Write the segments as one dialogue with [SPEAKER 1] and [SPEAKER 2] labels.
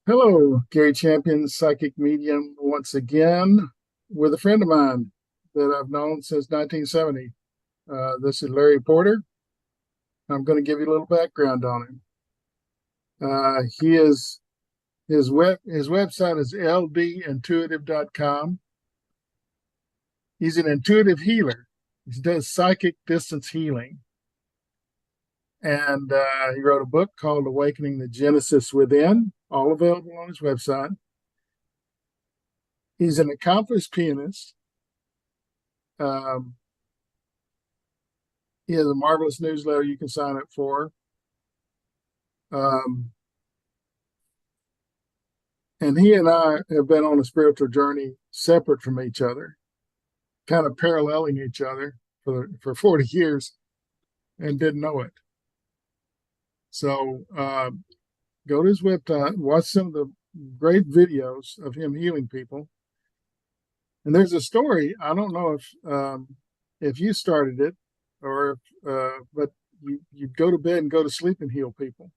[SPEAKER 1] Hello, Gary Champion, psychic medium, once again with a friend of mine that I've known since 1970. This is Larry Porter. I'm going to give you a little background on him. He is his website is ldintuitive.com. He's an intuitive healer. He does psychic distance healing, and he wrote a book called Awakening the Genesis Within, all available on his website. He's an accomplished pianist. Um, he has a marvelous newsletter you can sign up for. Um, and he and I have been on a spiritual journey separate from each other, kind of paralleling each other for 40 years and didn't know it. So go to his website, watch some of the great videos of him healing people. And there's a story. I don't know if you started it or but you go to bed and go to sleep and heal people.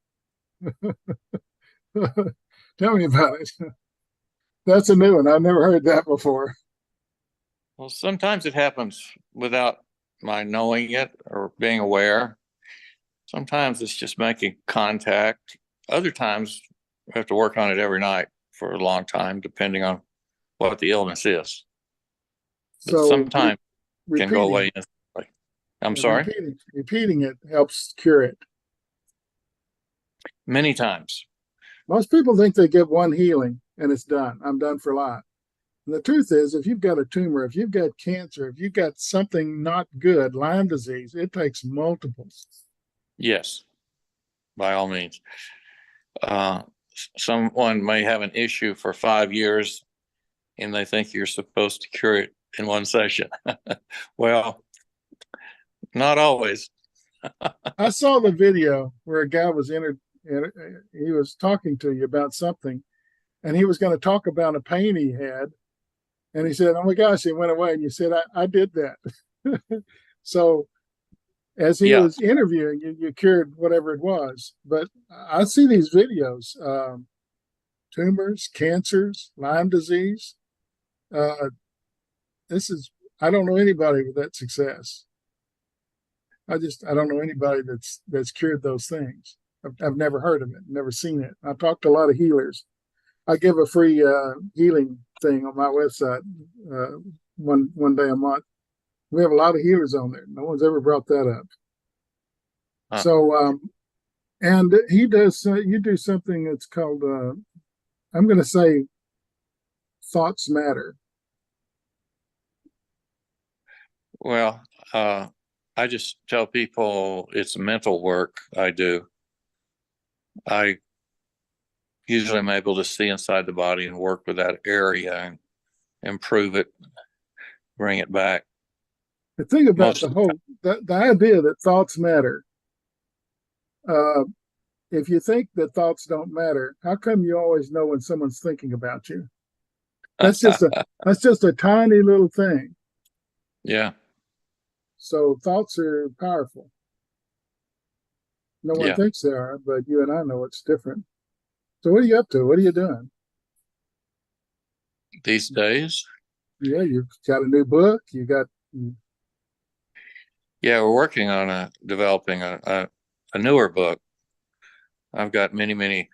[SPEAKER 1] Tell me about it. That's a new one. I've never heard that before.
[SPEAKER 2] Well, sometimes it happens without my knowing it or being aware. Sometimes it's just making contact. Other times we have to work on it every night for a long time, depending on what the illness is. But
[SPEAKER 1] So
[SPEAKER 2] sometimes it can go
[SPEAKER 1] repeating,
[SPEAKER 2] away instantly. I'm sorry?
[SPEAKER 1] repeating it helps cure it.
[SPEAKER 2] Many times.
[SPEAKER 1] Most people think they get one healing and it's done. I'm done for life. And the truth is, if you've got a tumor, if you've got cancer, if you've got something not good, Lyme disease, it takes multiples.
[SPEAKER 2] Yes, by all means. Uh, Someone may have an issue for 5 years and they think you're supposed to cure it in one session. Well, not always.
[SPEAKER 1] I saw the video where a guy was he was talking to you about something, and he was going to talk about a pain he had. And he said, "Oh my gosh, it went away." And you said, I did that. So as he
[SPEAKER 2] Yeah.
[SPEAKER 1] was interviewing you, you cured whatever it was. But I see these videos, tumors, cancers, Lyme disease. Uh, this is, I don't know anybody with that success. I don't know anybody that's cured those things. I've never heard of it, never seen it. I talked to a lot of healers. I give a free healing thing on my website one day a month. We have a lot of healers on there. No one's ever brought that up.
[SPEAKER 2] Huh.
[SPEAKER 1] So, and he does. You do something that's called. I'm going to say, thoughts matter.
[SPEAKER 2] Well, I just tell people it's mental work I do. I usually am able to see inside the body and work with that area and improve it, bring it back.
[SPEAKER 1] The thing about
[SPEAKER 2] Most
[SPEAKER 1] the
[SPEAKER 2] of the time.
[SPEAKER 1] whole the idea that thoughts matter. Uh, if you think that thoughts don't matter, how come you always know when someone's thinking about you? That's just a that's just a tiny little thing.
[SPEAKER 2] Yeah,
[SPEAKER 1] So thoughts are powerful. No one
[SPEAKER 2] yeah.
[SPEAKER 1] thinks they are, but you and I know it's different. So what are you up to? What are you doing?
[SPEAKER 2] These days,
[SPEAKER 1] Yeah, you've got a new book. You got
[SPEAKER 2] yeah, we're working on developing a newer book. I've got many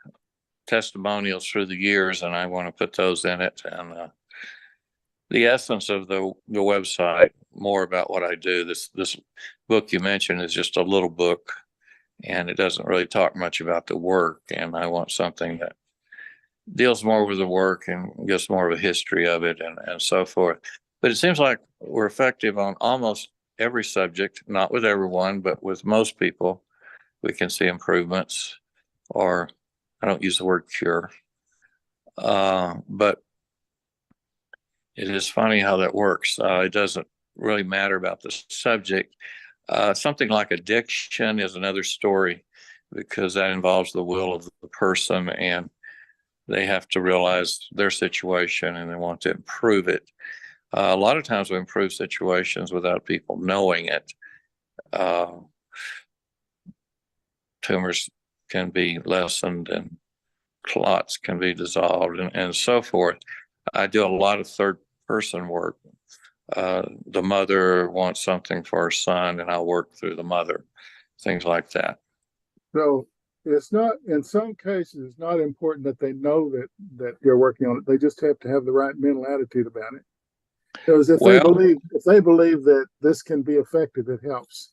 [SPEAKER 2] testimonials through the years, and I want to put those in it. And the essence of the website, more about what I do. This book you mentioned is just a little book, and it doesn't really talk much about the work. And I want something that deals more with the work and gives more of a history of it and so forth. But it seems like we're effective on almost every subject, not with everyone, but with most people. We can see improvements, or I don't use the word cure, but it is funny how that works. It doesn't really matter about the subject. Something like addiction is another story because that involves the will of the person and they have to realize their situation and they want to improve it. A lot of times we improve situations without people knowing it. Uh, Tumors can be lessened and clots can be dissolved and so forth. I do a lot of third person work. The mother wants something for her son, and I'll work through the mother, things like that.
[SPEAKER 1] So it's not, in some cases, it's not important that they know that you're working on it. They just have to have the right mental attitude about it. Because
[SPEAKER 2] Well,
[SPEAKER 1] if they believe that this can be effective, it helps.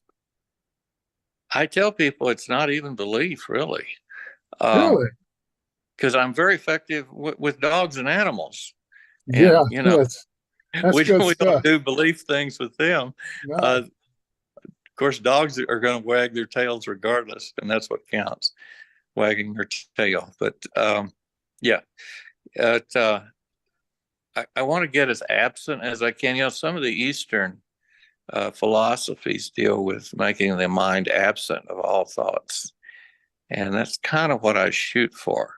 [SPEAKER 2] I tell people it's not even belief, really,
[SPEAKER 1] Really?
[SPEAKER 2] because I'm very effective with dogs and animals,
[SPEAKER 1] Yeah,
[SPEAKER 2] and
[SPEAKER 1] that's good
[SPEAKER 2] we don't
[SPEAKER 1] stuff.
[SPEAKER 2] do belief things with them.
[SPEAKER 1] No.
[SPEAKER 2] Of course, dogs are going to wag their tails regardless, and that's what counts, wagging their tail. But yeah, it, I want to get as absent as I can. Some of the Eastern philosophies deal with making the mind absent of all thoughts, and that's kind of what I shoot for.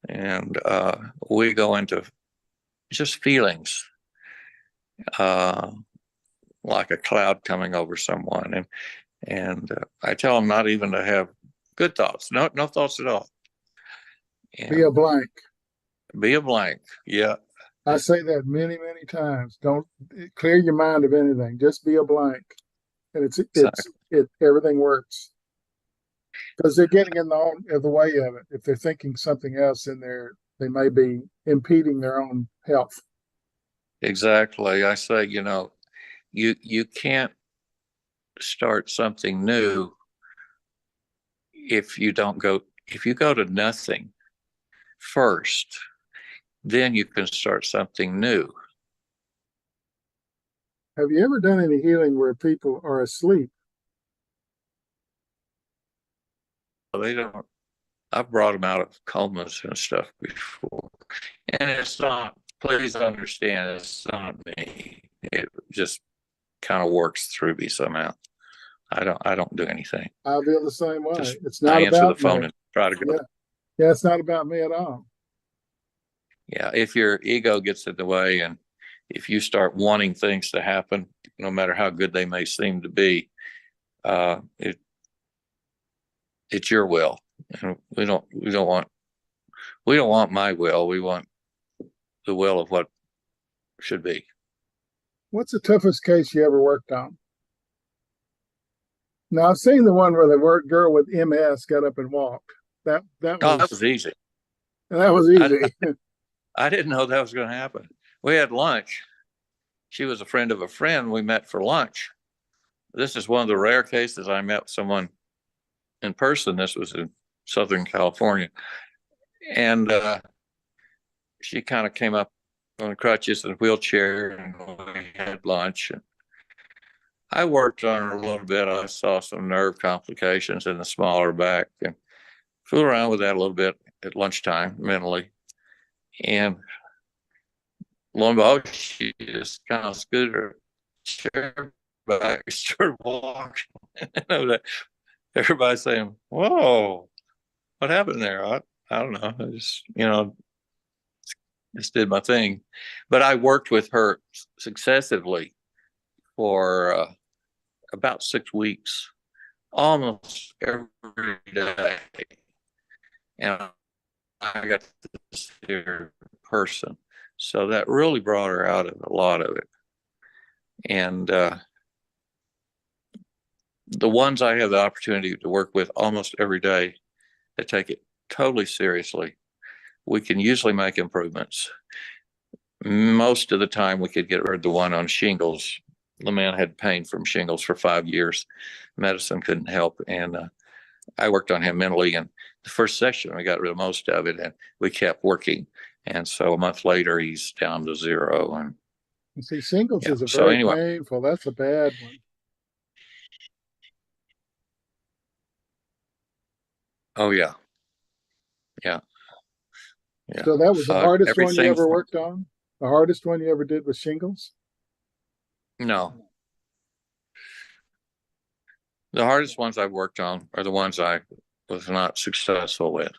[SPEAKER 2] And we go into just feelings, uh, like a cloud coming over someone, and I tell them not even to have good thoughts, no thoughts at all,
[SPEAKER 1] Be a
[SPEAKER 2] and
[SPEAKER 1] blank.
[SPEAKER 2] be a blank. Yeah,
[SPEAKER 1] I say that many, many times. Don't clear your mind of anything. Just be a blank. And
[SPEAKER 2] exactly.
[SPEAKER 1] everything works. Because they're getting in the way of it. If they're thinking something else in there, they may be impeding their own health.
[SPEAKER 2] Exactly. I say, you can't start something new if you go to nothing first, then you can start something new.
[SPEAKER 1] Have you ever done any healing where people are asleep?
[SPEAKER 2] They don't. I've brought them out of comas and stuff before, and it's not. Please understand, it's not me. It just kind of works through me somehow. I don't do anything.
[SPEAKER 1] I feel the same way.
[SPEAKER 2] Just
[SPEAKER 1] It's
[SPEAKER 2] I
[SPEAKER 1] not
[SPEAKER 2] answer the
[SPEAKER 1] about me.
[SPEAKER 2] phone and try to go.
[SPEAKER 1] Yeah. Yeah, it's not about me at all.
[SPEAKER 2] Yeah, if your ego gets in the way and if you start wanting things to happen, no matter how good they may seem to be, uh, it it's your will, and we don't want my will. We want the will of what should be.
[SPEAKER 1] What's the toughest case you ever worked on? Now I've seen the one where the girl with MS got up and walked. That that
[SPEAKER 2] Oh, that
[SPEAKER 1] was
[SPEAKER 2] was easy.
[SPEAKER 1] that was
[SPEAKER 2] I
[SPEAKER 1] easy.
[SPEAKER 2] I didn't know that was going to happen. We had lunch. She was a friend of a friend. We met for lunch. This is one of the rare cases I met someone in person. This was in Southern California, and she kind of came up on crutches and wheelchair, and we had lunch. And I worked on her a little bit. I saw some nerve complications in the smaller back, and fooled around with that a little bit at lunchtime mentally. And lo and behold, she just kind of scooted her chair back, started walking. Everybody's saying, "Whoa, what happened there?" I don't know. I just did my thing. But I worked with her successively for about 6 weeks, almost every day. And I got to see her in person. So that really brought her out of a lot of it. And the ones I have the opportunity to work with almost every day, they take it totally seriously. We can usually make improvements. Most of the time, we could get rid of the one on shingles. The man had pain from shingles for 5 years. Medicine couldn't help. And I worked on him mentally. And the first session, we got rid of most of it, and we kept working. And so a month later, he's down to zero. And
[SPEAKER 1] You see, shingles
[SPEAKER 2] yeah.
[SPEAKER 1] is a
[SPEAKER 2] So
[SPEAKER 1] very
[SPEAKER 2] anyway,
[SPEAKER 1] painful. That's a bad one.
[SPEAKER 2] oh yeah, yeah, yeah.
[SPEAKER 1] So that was the hardest one you
[SPEAKER 2] Everything.
[SPEAKER 1] ever worked on? The hardest one you ever did with shingles?
[SPEAKER 2] No, the hardest ones I've worked on are the ones I was not successful with,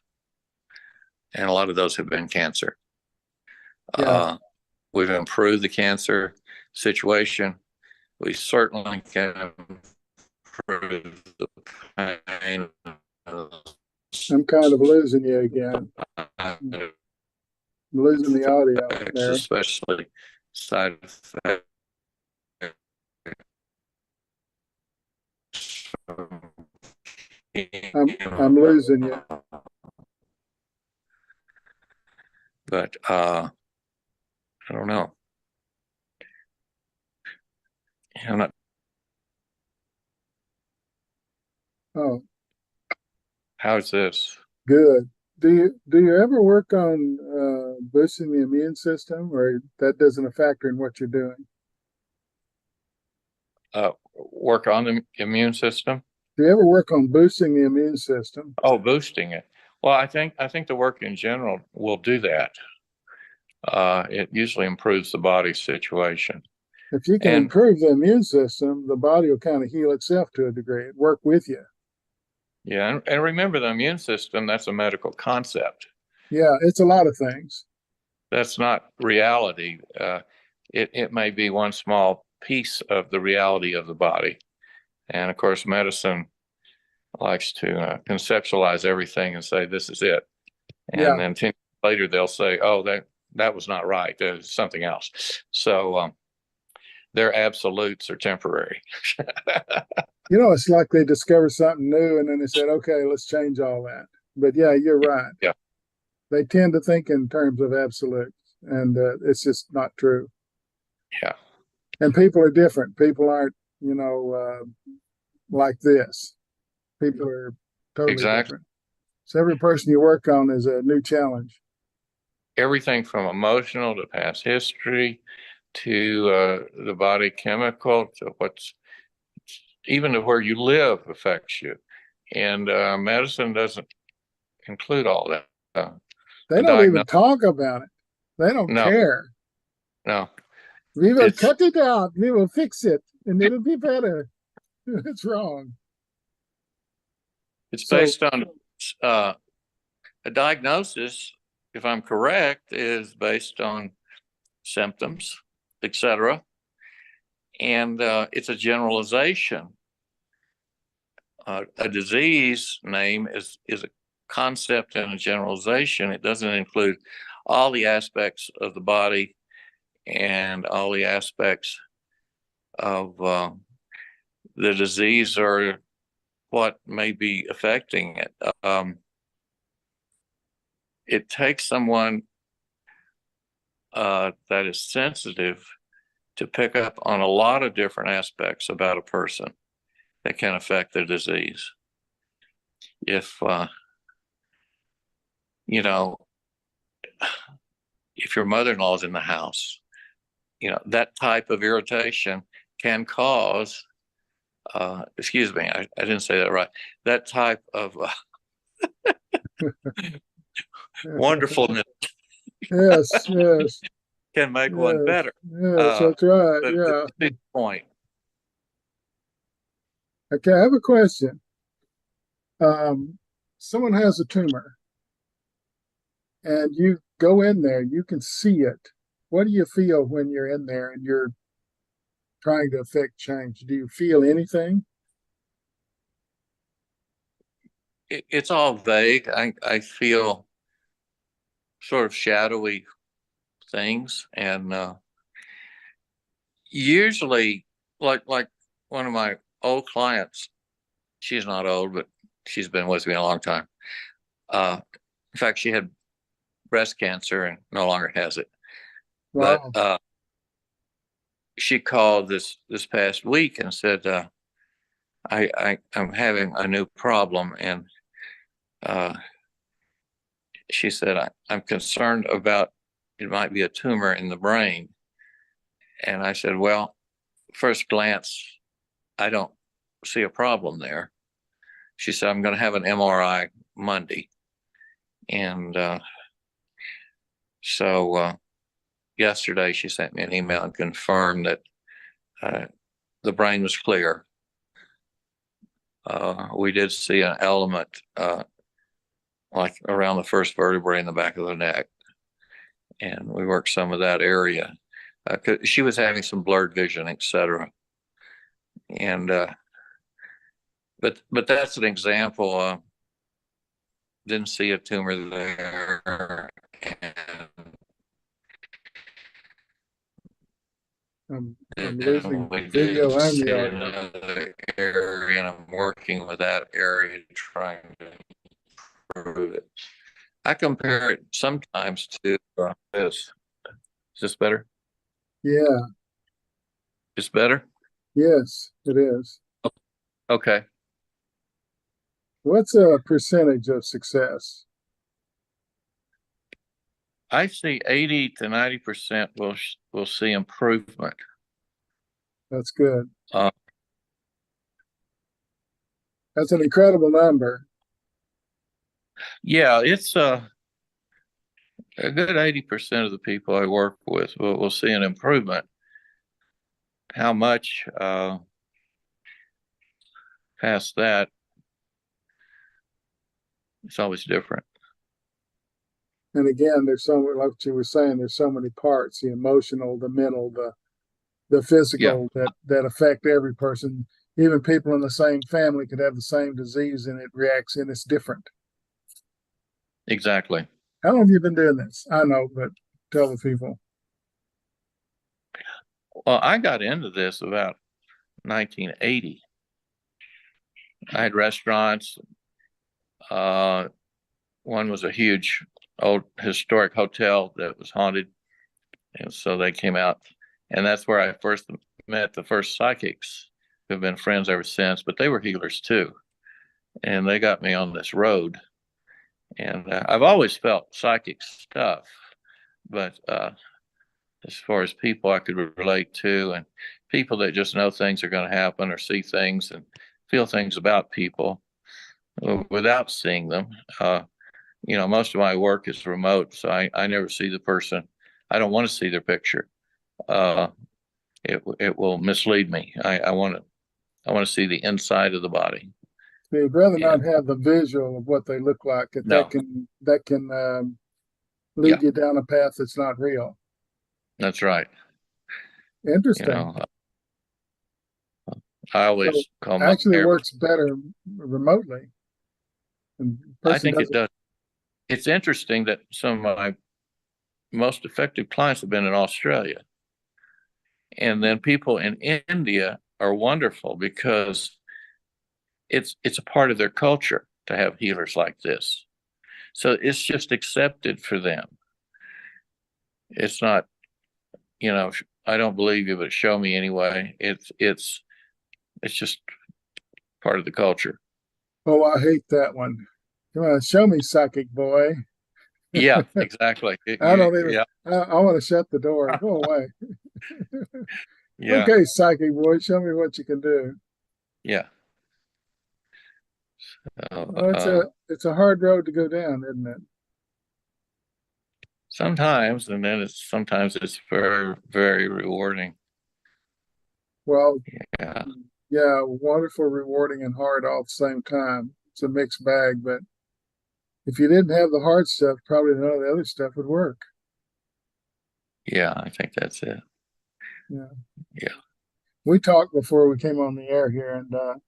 [SPEAKER 2] and a lot of those have been cancer.
[SPEAKER 1] Yeah.
[SPEAKER 2] We've improved the cancer situation. We certainly can improve the pain
[SPEAKER 1] I'm kind of losing you again. I'm losing the audio
[SPEAKER 2] effects,
[SPEAKER 1] there.
[SPEAKER 2] especially side effects.
[SPEAKER 1] I'm losing you.
[SPEAKER 2] But I don't know. I'm not.
[SPEAKER 1] Oh,
[SPEAKER 2] How's this?
[SPEAKER 1] good. Do you ever work on boosting the immune system, or that doesn't factor in what you're doing?
[SPEAKER 2] Work on the immune system?
[SPEAKER 1] Do you ever work on boosting the immune system?
[SPEAKER 2] Oh, boosting it. Well, I think the work in general will do that. It usually improves the body's situation.
[SPEAKER 1] If you can
[SPEAKER 2] And
[SPEAKER 1] improve the immune system, the body will kind of heal itself to a degree. It work with you.
[SPEAKER 2] yeah, and remember the immune system, that's a medical concept.
[SPEAKER 1] Yeah, it's a lot of things.
[SPEAKER 2] That's not reality. It may be one small piece of the reality of the body. And of course, medicine likes to conceptualize everything and say, this is it. And
[SPEAKER 1] Yeah,
[SPEAKER 2] then 10 years later, they'll say, oh, that was not right. There's something else. So their absolutes are temporary.
[SPEAKER 1] it's like they discover something new and then they said, okay, let's change all that. But yeah, you're right.
[SPEAKER 2] Yeah,
[SPEAKER 1] They tend to think in terms of absolutes, and it's just not true.
[SPEAKER 2] yeah,
[SPEAKER 1] And people are different. People aren't, like this. People are totally
[SPEAKER 2] exactly.
[SPEAKER 1] different. So every person you work on is a new challenge.
[SPEAKER 2] Everything from emotional to past history to the body chemical to what's even to where you live affects you. And medicine doesn't include all that.
[SPEAKER 1] They
[SPEAKER 2] A
[SPEAKER 1] don't even
[SPEAKER 2] diagnosis,
[SPEAKER 1] talk about it. They don't
[SPEAKER 2] no,
[SPEAKER 1] care.
[SPEAKER 2] no.
[SPEAKER 1] We will
[SPEAKER 2] It's
[SPEAKER 1] cut it out. We will fix it, and it'll be better. It's wrong.
[SPEAKER 2] it's
[SPEAKER 1] So
[SPEAKER 2] based on uh, a diagnosis. If I'm correct, is based on symptoms, etc., and it's a generalization. A disease name is a concept and a generalization. It doesn't include all the aspects of the body and all the aspects of the disease or what may be affecting it. It takes someone that is sensitive to pick up on a lot of different aspects about a person that can affect their disease. If you know, if your mother-in-law is in the house, that type of irritation can cause. Excuse me, I didn't say that right. That type of wonderfulness
[SPEAKER 1] yes, yes,
[SPEAKER 2] can make one
[SPEAKER 1] yes,
[SPEAKER 2] better.
[SPEAKER 1] yes. That's right.
[SPEAKER 2] But
[SPEAKER 1] Yeah.
[SPEAKER 2] the point,
[SPEAKER 1] Okay, I have a question. Someone has a tumor, and you go in there. You can see it. What do you feel when you're in there and you're trying to affect change? Do you feel anything?
[SPEAKER 2] it's all vague. I feel sort of shadowy things, and usually, like one of my old clients, she's not old, but she's been with me a long time. In fact, she had breast cancer and no longer has it. But
[SPEAKER 1] Wow.
[SPEAKER 2] she called this past week and said, I'm having a new problem, and uh, she said I'm concerned about it might be a tumor in the brain. And I said, well, first glance, I don't see a problem there. She said, I'm going to have an MRI Monday. And so yesterday she sent me an email and confirmed that the brain was clear. We did see an element like around the first vertebrae in the back of the neck. And we worked some of that area. She was having some blurred vision, etc. And but that's an example. didn't see a tumor there.
[SPEAKER 1] I'm
[SPEAKER 2] And
[SPEAKER 1] losing
[SPEAKER 2] we did
[SPEAKER 1] video and the
[SPEAKER 2] see
[SPEAKER 1] audio.
[SPEAKER 2] another area, and I'm working with that area trying to improve it. I compare it sometimes to this. Is this better?
[SPEAKER 1] Yeah,
[SPEAKER 2] Is better?
[SPEAKER 1] yes, it is.
[SPEAKER 2] Okay.
[SPEAKER 1] What's a percentage of success?
[SPEAKER 2] I see 80 to 90% will see improvement.
[SPEAKER 1] That's good.
[SPEAKER 2] Uh,
[SPEAKER 1] That's an incredible number.
[SPEAKER 2] yeah, it's a good 80% of the people I work with will see an improvement. How much past that, it's always different.
[SPEAKER 1] And again, there's so like you were saying, there's so many parts: the emotional, the mental, the
[SPEAKER 2] Yeah,
[SPEAKER 1] physical that affect every person. Even people in the same family could have the same disease and it reacts and it's different.
[SPEAKER 2] exactly.
[SPEAKER 1] How long have you been doing this? I know, but tell the people.
[SPEAKER 2] Well, I got into this about 1980. I had restaurants. Uh, one was a huge old historic hotel that was haunted. And so they came out, and that's where I first met the first psychics who've been friends ever since, but they were healers too. And they got me on this road. And I've always felt psychic stuff, but as far as people I could relate to and people that just know things are going to happen or see things and feel things about people without seeing them. Most of my work is remote, so I never see the person. I don't want to see their picture. Uh, it will mislead me. I want to see the inside of the body.
[SPEAKER 1] So you'd rather
[SPEAKER 2] Yeah.
[SPEAKER 1] not have the visual of what they look like. That
[SPEAKER 2] No.
[SPEAKER 1] can
[SPEAKER 2] Yeah,
[SPEAKER 1] lead you down a path that's not real.
[SPEAKER 2] that's right. You
[SPEAKER 1] Interesting.
[SPEAKER 2] know, I
[SPEAKER 1] So
[SPEAKER 2] always call my
[SPEAKER 1] actually works better remotely. And
[SPEAKER 2] I
[SPEAKER 1] person
[SPEAKER 2] think it
[SPEAKER 1] doesn't.
[SPEAKER 2] does. It's interesting that some of my most effective clients have been in Australia. And then people in India are wonderful because it's a part of their culture to have healers like this. So it's just accepted for them. It's not, I don't believe you, but show me anyway. It's just part of the culture.
[SPEAKER 1] Oh, I hate that one. Come on, show me, psychic boy.
[SPEAKER 2] Yeah, exactly.
[SPEAKER 1] I don't even.
[SPEAKER 2] Yeah,
[SPEAKER 1] I want to shut the door. Go away.
[SPEAKER 2] yeah,
[SPEAKER 1] Okay, psychic boy, show me what you can do.
[SPEAKER 2] yeah.
[SPEAKER 1] Well, it's a hard road to go down, isn't it?
[SPEAKER 2] Sometimes, and then sometimes it's very, very rewarding.
[SPEAKER 1] Well,
[SPEAKER 2] Yeah,
[SPEAKER 1] yeah, wonderful, rewarding, and hard all at the same time. It's a mixed bag, but if you didn't have the hard stuff, probably none of the other stuff would work.
[SPEAKER 2] yeah, I think that's it.
[SPEAKER 1] Yeah.
[SPEAKER 2] Yeah,
[SPEAKER 1] We talked before we came on the air here, and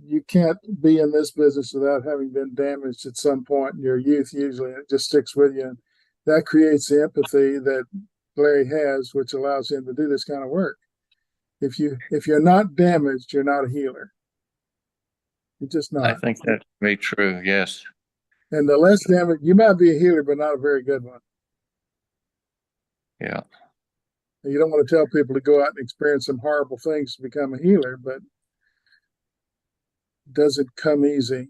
[SPEAKER 1] you can't be in this business without having been damaged at some point in your youth. Usually, it just sticks with you, and that creates the empathy that Larry has, which allows him to do this kind of work. If you're not damaged, you're not a healer. You're just
[SPEAKER 2] I
[SPEAKER 1] not.
[SPEAKER 2] think that may be true. Yes.
[SPEAKER 1] And the less damage, you might be a healer, but not a very good one.
[SPEAKER 2] Yeah,
[SPEAKER 1] You don't want to tell people to go out and experience some horrible things to become a healer, but it doesn't come easy.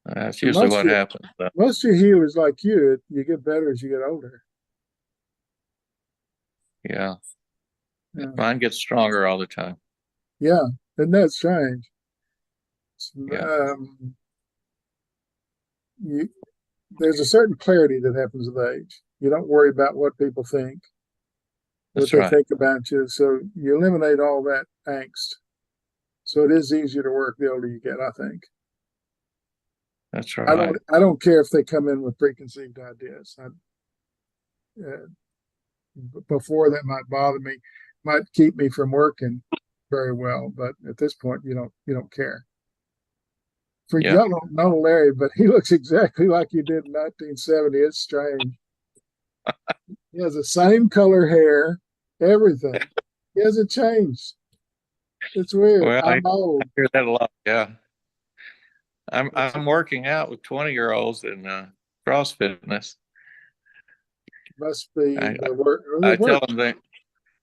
[SPEAKER 2] that's
[SPEAKER 1] And
[SPEAKER 2] usually what happens.
[SPEAKER 1] most of your healers like you get better as you get older.
[SPEAKER 2] Yeah,
[SPEAKER 1] Yeah,
[SPEAKER 2] mine gets stronger all the time.
[SPEAKER 1] yeah, isn't that strange?
[SPEAKER 2] Yeah,
[SPEAKER 1] Um, you, there's a certain clarity that happens with age. You don't worry about what people think, what
[SPEAKER 2] that's
[SPEAKER 1] they
[SPEAKER 2] right.
[SPEAKER 1] think about you. So you eliminate all that angst. So it is easier to work the older you get, I think.
[SPEAKER 2] That's
[SPEAKER 1] I
[SPEAKER 2] right.
[SPEAKER 1] don't I don't care if they come in with preconceived ideas. Uh, Before that might bother me, might keep me from working very well, but at this point you don't care.
[SPEAKER 2] Yeah.
[SPEAKER 1] y'all don't know Larry, but he looks exactly like you did in 1970. It's strange. He has the same color hair, everything. He hasn't changed. It's weird.
[SPEAKER 2] Well, I
[SPEAKER 1] I'm old.
[SPEAKER 2] hear that a lot. Yeah. I'm working out with 20-year-olds in cross fitness.
[SPEAKER 1] Must be
[SPEAKER 2] I
[SPEAKER 1] the work.
[SPEAKER 2] I tell them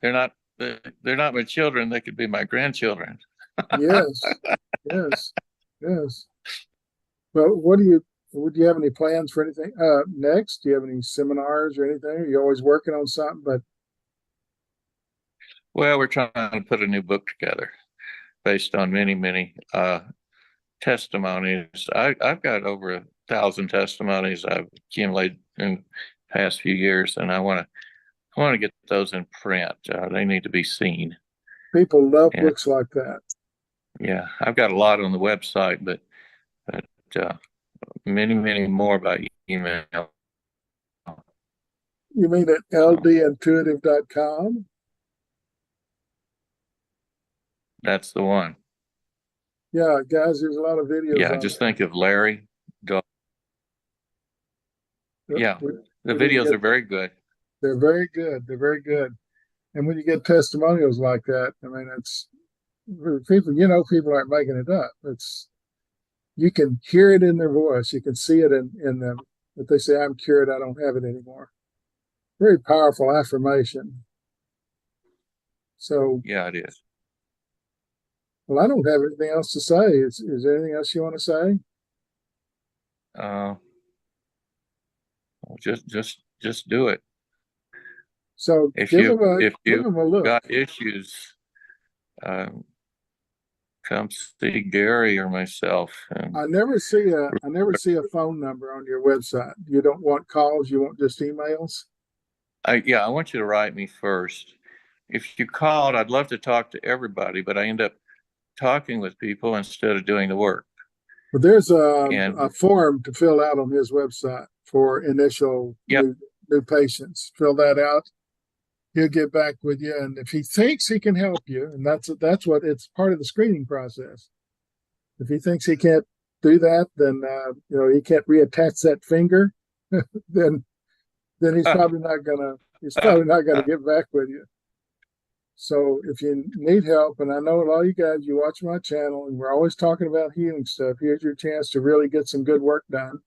[SPEAKER 2] they're not they're not my children. They could be my grandchildren.
[SPEAKER 1] Yes, yes, yes. Well, would you have any plans for anything next? Do you have any seminars or anything? Are you always working on something? But
[SPEAKER 2] Well, we're trying to put a new book together based on many testimonies. I've got over 1,000 testimonies I've accumulated in the past few years, and I want to get those in print. They need to be seen.
[SPEAKER 1] people love
[SPEAKER 2] And
[SPEAKER 1] books like that.
[SPEAKER 2] yeah, I've got a lot on the website, but many more by email.
[SPEAKER 1] You mean at ldintuitive.com?
[SPEAKER 2] That's the one.
[SPEAKER 1] Yeah, guys, there's a lot of videos
[SPEAKER 2] Yeah,
[SPEAKER 1] on
[SPEAKER 2] just think of Larry.
[SPEAKER 1] there.
[SPEAKER 2] Yeah, the
[SPEAKER 1] We didn't
[SPEAKER 2] videos
[SPEAKER 1] get,
[SPEAKER 2] are very good.
[SPEAKER 1] they're very good. They're very good. And when you get testimonials like that, I mean, it's people, people aren't making it up. You can hear it in their voice. You can see it in them. If they say, I'm cured, I don't have it anymore. Very powerful affirmation. So,
[SPEAKER 2] Yeah, it is.
[SPEAKER 1] well, I don't have anything else to say. Is there anything else you want to say?
[SPEAKER 2] Uh, just do it.
[SPEAKER 1] So
[SPEAKER 2] If
[SPEAKER 1] give
[SPEAKER 2] you
[SPEAKER 1] them
[SPEAKER 2] if you
[SPEAKER 1] a look.
[SPEAKER 2] got issues, um, come see Gary or myself. And
[SPEAKER 1] I never see a phone number on your website. You don't want calls, you want just emails.
[SPEAKER 2] I want you to write me first. If you called, I'd love to talk to everybody, but I end up talking with people instead of doing the work.
[SPEAKER 1] But there's
[SPEAKER 2] And
[SPEAKER 1] a form to fill out on his website for initial
[SPEAKER 2] Yep.
[SPEAKER 1] new patients. Fill that out. He'll get back with you, and if he thinks he can help you, and that's what it's part of the screening process. If he thinks he can't do that, then he can't reattach that finger. then he's probably not gonna get back with you. So if you need help, and I know a lot of you guys, you watch my channel, and we're always talking about healing stuff. Here's your chance to really get some good work done.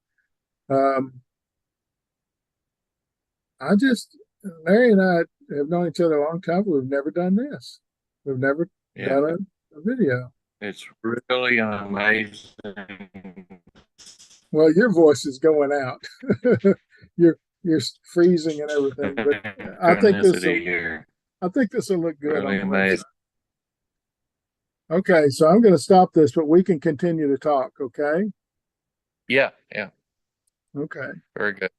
[SPEAKER 1] Larry and I have known each other a long time, but we've never done this. We've never done a video.
[SPEAKER 2] It's really amazing.
[SPEAKER 1] Well, your voice is going out. you're freezing and everything, but I think this will look good
[SPEAKER 2] Really
[SPEAKER 1] on the
[SPEAKER 2] amazing.
[SPEAKER 1] website. Okay, so I'm going to stop this, but we can continue to talk. Okay.
[SPEAKER 2] Yeah.
[SPEAKER 1] Okay.
[SPEAKER 2] Very good.